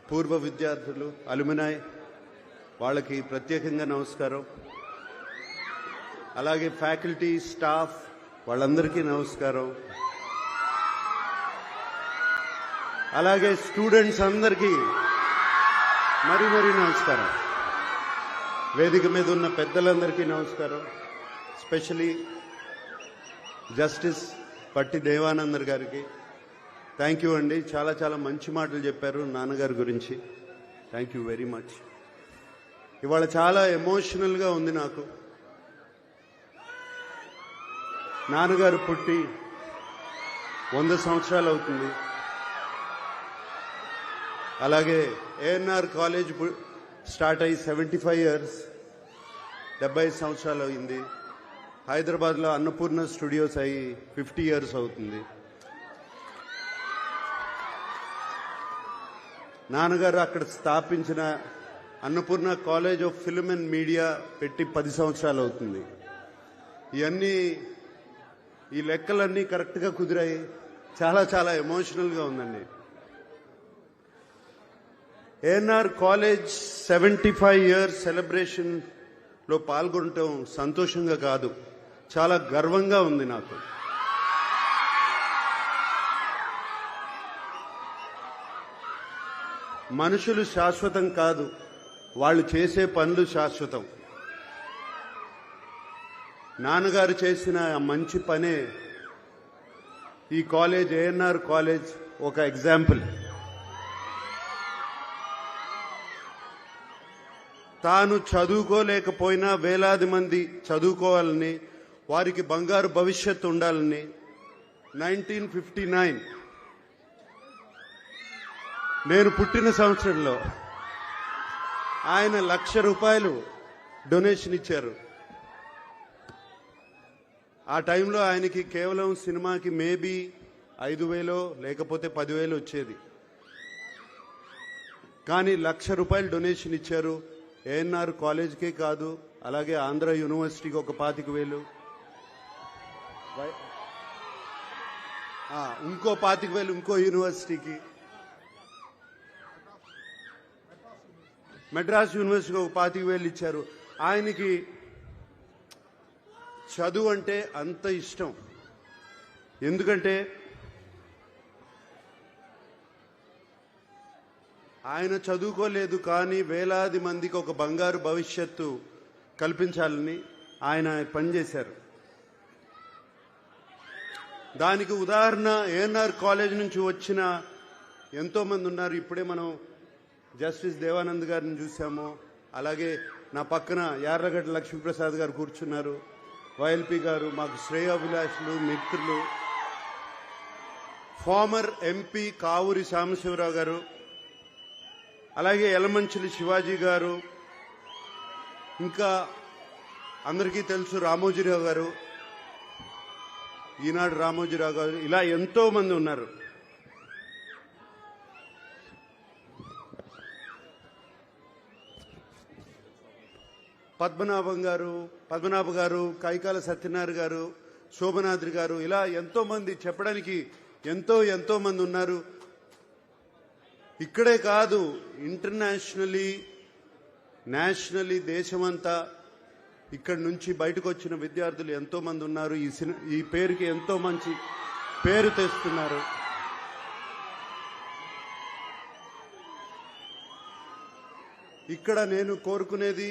పూర్వ విద్యార్థులు అలుమినాయ్ వాళ్ళకి ప్రత్యేకంగా నమస్కారం. అలాగే ఫ్యాకల్టీ స్టాఫ్ వాళ్ళందరికీ నమస్కారం. అలాగే స్టూడెంట్స్ అందరికీ మరీ నమస్కారం. వేదిక మీద ఉన్న పెద్దలందరికీ నమస్కారం. స్పెషలీ జస్టిస్ పట్టి దేవానందర్ గారికి థ్యాంక్ యూ అండి. చాలా చాలా మంచి మాటలు చెప్పారు నాన్నగారి గురించి. Thank you very much. ఇవాళ చాలా ఎమోషనల్గా ఉంది నాకు. నాన్నగారు పుట్టి 100 సంవత్సరాలు అవుతుంది. అలాగే ఏఎన్ఆర్ కాలేజ్ స్టార్ట్ అయ్యి 75 ఇయర్స్ 75 సంవత్సరాలు అయింది. హైదరాబాద్లో అన్నపూర్ణ స్టూడియోస్ అయ్యి 50 ఇయర్స్ అవుతుంది. నాన్నగారు అక్కడ స్థాపించిన Annapurna college of film and media పెట్టి 10 సంవత్సరాలు అవుతుంది. ఇవన్నీ ఈ లెక్కలన్నీ కరెక్ట్గా కుదిరాయి. చాలా చాలా ఎమోషనల్గా ఉందండి. ఏఎన్ఆర్ కాలేజ్ 75 ఇయర్స్ సెలబ్రేషన్లో పాల్గొనటం సంతోషంగా కాదు, చాలా గర్వంగా ఉంది నాకు. మనుషులు శాశ్వతం కాదు, వాళ్ళు చేసే పనులు శాశ్వతం. నాన్నగారు చేసిన మంచి పనే ఈ కాలేజ్, ఏఎన్ఆర్ కాలేజ్ ఒక ఎగ్జాంపుల్. తాను చదువుకోలేకపోయినా వేలాది మంది చదువుకోవాలని, వారికి బంగారు భవిష్యత్తు ఉండాలని 1959 నేను పుట్టిన సంవత్సరంలో ఆయన ₹1,00,000 డొనేషన్ ఇచ్చారు. ఆ టైంలో ఆయనకి కేవలం సినిమాకి మేబీ 5,000 లేకపోతే 10,000 వచ్చేది. కానీ ₹1,00,000 డొనేషన్ ఇచ్చారు. ఏఎన్ఆర్ కాలేజ్కే కాదు, అలాగే ఆంధ్ర యూనివర్సిటీకి ఒక 25,000, ఇంకో 25,000 ఇంకో యూనివర్సిటీకి, మెడ్రాస్ యూనివర్సిటీకి ఒక 25,000 ఇచ్చారు. ఆయనకి చదువు అంటే అంత ఇష్టం. ఎందుకంటే ఆయన చదువుకోలేదు, కానీ వేలాది మందికి ఒక బంగారు భవిష్యత్తు కల్పించాలని ఆయన పనిచేశారు. దానికి ఉదాహరణ ఏఎన్ఆర్ కాలేజ్ నుంచి వచ్చిన ఎంతోమంది ఉన్నారు. ఇప్పుడే మనం జస్టిస్ దేవానంద్ గారిని చూసాము. అలాగే నా పక్కన యార్లగడ్డ లక్ష్మీప్రసాద్ గారు కూర్చున్నారు. వైఎల్పి గారు మాకు శ్రేయోభిలాషులు, మిత్రులు. ఫార్మర్ ఎంపీ కావూరి సాంబశివరావు గారు, అలాగే యలమంచిలి శివాజీ గారు, ఇంకా అందరికీ తెలుసు రామోజీరావు గారు, ఈనాడు రామోజీరావు గారు, ఇలా ఎంతో మంది ఉన్నారు. పద్మనాభ గారు, కైకాల సత్యనారాయణ గారు, శోభనాద్రి గారు, ఇలా ఎంతో మంది, చెప్పడానికి ఎంతో మంది ఉన్నారు. ఇక్కడే కాదు, ఇంటర్నేషనలీ, నేషనలీ, దేశమంతా ఇక్కడి నుంచి బయటకు వచ్చిన విద్యార్థులు ఎంతో మంది ఉన్నారు. ఈ పేరుకి ఎంతో మంచి పేరు తెస్తున్నారు. ఇక్కడ నేను కోరుకునేది,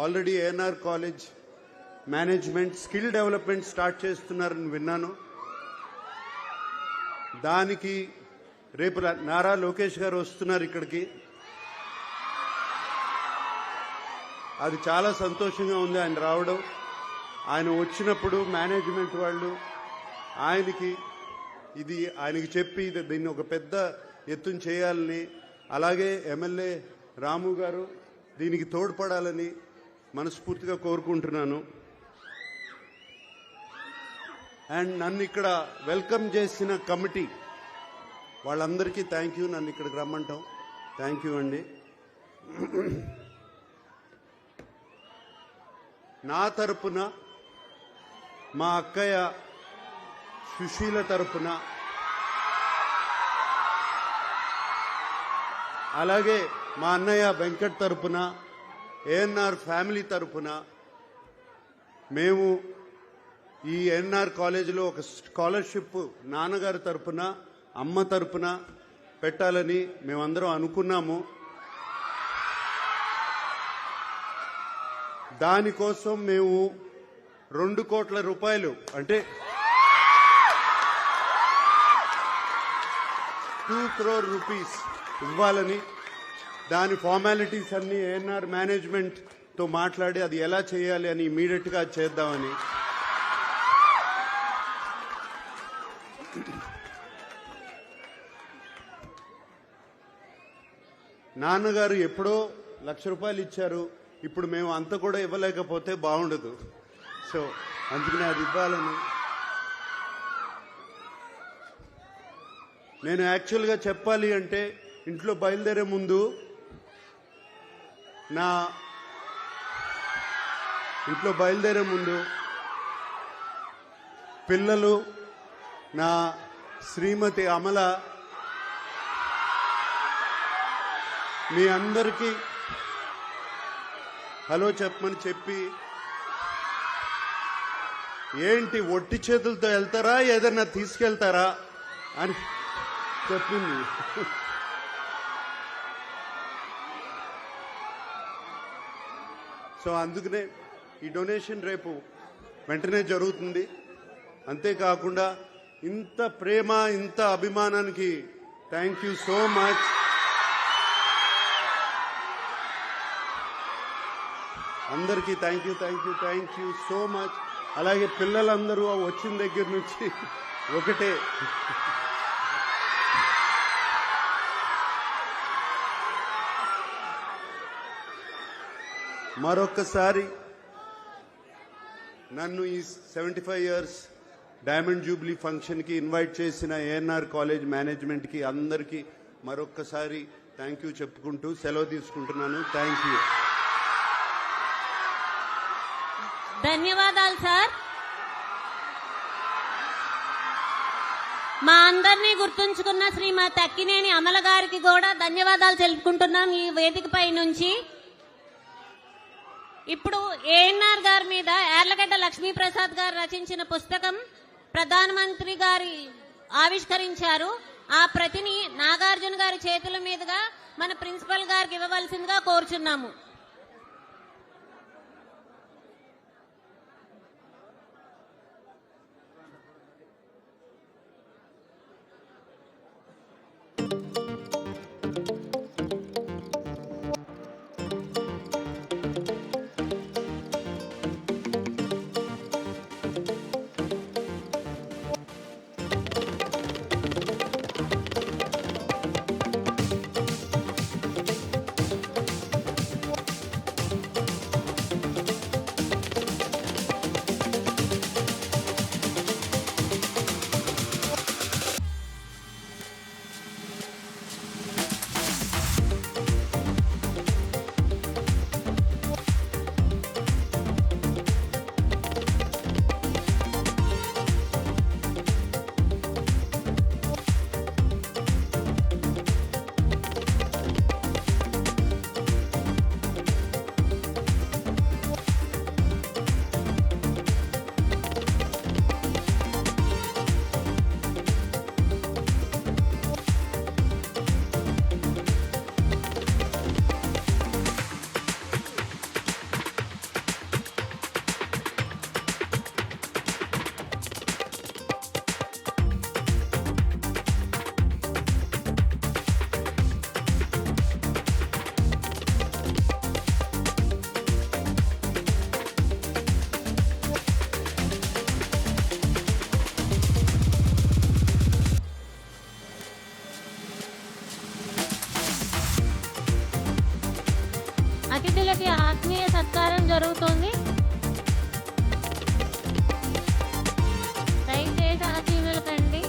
already ANR college management skill development start చేస్తున్నారని విన్నాను. దానికి రేపు నారా లోకేష్ గారు వస్తున్నారు ఇక్కడికి. అది చాలా సంతోషంగా ఉంది ఆయన రావడం. ఆయన వచ్చినప్పుడు మేనేజ్మెంట్ వాళ్ళు ఆయనకి చెప్పి దీన్ని ఒక పెద్ద ఎత్తున చేయాలని, అలాగే ఎమ్మెల్యే రాము గారు దీనికి తోడ్పడాలని మనస్ఫూర్తిగా కోరుకుంటున్నాను. అండ్ నన్ను ఇక్కడ వెల్కమ్ చేసిన కమిటీ వాళ్ళందరికీ థ్యాంక్ యూ. నన్ను ఇక్కడికి రమ్మంటాం, థ్యాంక్ యూ అండి. నా తరపున, మా అక్కయ్య సుశీల తరపున అలాగే మా అన్నయ్య వెంకట్ తరపున, ఏఎన్ఆర్ ఫ్యామిలీ తరపున మేము ఈ ఎన్ఆర్ కాలేజీలో ఒక స్కాలర్షిప్ నాన్నగారి తరపున, అమ్మ తరపున పెట్టాలని మేమందరం అనుకున్నాము. దానికోసం మేము 2 కోట్ల రూపాయలు అంటే 2 crore rupees ఇవ్వాలని, దాని ఫార్మాలిటీస్ అన్ని ఏఎన్ఆర్ మేనేజ్మెంట్తో మాట్లాడి అది ఎలా చేయాలి అని ఇమీడియట్గా చేద్దామని. నాన్నగారు ఎప్పుడో ₹1,00,000 ఇచ్చారు. ఇప్పుడు మేము అంత కూడా ఇవ్వలేకపోతే బాగుండదు. సో అందుకనే అది ఇవ్వాలని. నేను యాక్చువల్గా చెప్పాలి అంటే ఇంట్లో బయలుదేరే ముందు పిల్లలు, నా శ్రీమతి అమల, మీ అందరికీ హలో చెప్పమని చెప్పి, ఏంటి ఒట్టి చేతులతో వెళ్తారా ఏదన్నా తీసుకెళ్తారా అని చెప్పింది. సో అందుకనే ఈ డొనేషన్ రేపు వెంటనే జరుగుతుంది. అంతేకాకుండా ఇంత ప్రేమ, ఇంత అభిమానానికి థ్యాంక్ యూ సో మచ్. అందరికీ థ్యాంక్ యూ సో మచ్. అలాగే పిల్లలందరూ వచ్చిన దగ్గర నుంచి ఒకటే మరొక్కసారి నన్ను ఈ 75 years డైమండ్ జూబ్లీ ఫంక్షన్కి ఇన్వైట్ చేసిన ఏఎన్ఆర్ కాలేజ్ మేనేజ్మెంట్కి అందరికీ మరొక్కసారి థ్యాంక్ యూ చెప్పుకుంటూ సెలవు తీసుకుంటున్నాను. Thank you. ధన్యవాదాలు సార్. మా అందరినీ గుర్తుంచుకున్న శ్రీమతి అక్కినేని అమల గారికి కూడా ధన్యవాదాలు తెలుపుకుంటున్నాం ఈ వేదికపై నుంచి. ఇప్పుడు ఏఎన్ఆర్ గారి మీద యార్లగడ్డ లక్ష్మీప్రసాద్ గారు రచించిన పుస్తకం ప్రధానమంత్రి గారి ఆవిష్కరించారు. ఆ ప్రతిని నాగార్జున గారి చేతుల మీదుగా మన ప్రిన్సిపల్ గారికి ఇవ్వవలసిందిగా కోరుచున్నాము. అతిథులకి ఆత్మీయ సత్కారం జరుగుతుంది. దయచేసి ఆశీనులు కండి.